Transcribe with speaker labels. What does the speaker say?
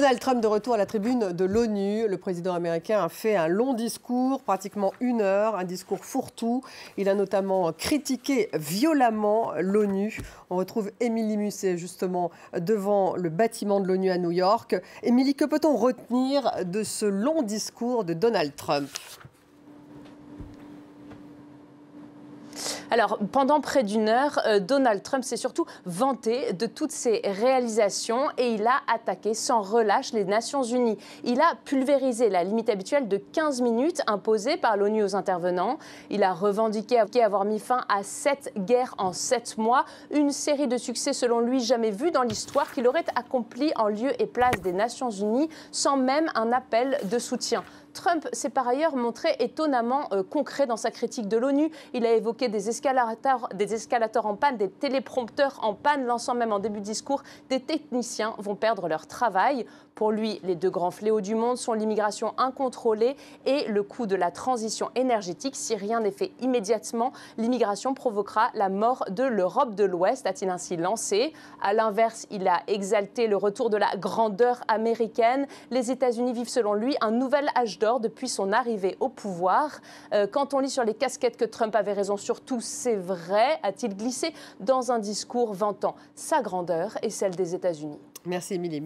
Speaker 1: Donald Trump de retour à la tribune de l'ONU. Le président américain a fait un long discours, pratiquement 1 heure, un discours fourre-tout. Il a notamment critiqué violemment l'ONU. On retrouve Émilie Musset justement devant le bâtiment de l'ONU à New York. Émilie, que peut-on retenir de ce long discours de Donald Trump ?
Speaker 2: Alors, pendant près d'1 heure, Donald Trump s'est surtout vanté de toutes ses réalisations et il a attaqué sans relâche les Nations Unies. Il a pulvérisé la limite habituelle de 15 minutes imposée par l'ONU aux intervenants. Il a revendiqué avoir mis fin à 7 guerres en 7 mois, une série de succès selon lui jamais vus dans l'histoire qu'il aurait accompli en lieu et place des Nations Unies sans même un appel de soutien. Trump s'est par ailleurs montré étonnamment concret dans sa critique de l'ONU. Il a évoqué des escalators en panne, des téléprompteurs en panne, lançant même en début de discours des techniciens vont perdre leur travail. Pour lui, les 2 grands fléaux du monde sont l'immigration incontrôlée et le coût de la transition énergétique. Si rien n'est fait immédiatement, l'immigration provoquera la mort de l'Europe de l'Ouest, a-t-il ainsi lancé. À l'inverse, il a exalté le retour de la grandeur américaine. Les États-Unis vivent selon lui un nouvel âge d'or depuis son arrivée au pouvoir. Quand on lit sur les casquettes que Trump avait raison sur tout, c'est vrai, a-t-il glissé dans un discours vantant sa grandeur et celle des États-Unis.
Speaker 1: Merci Émilie.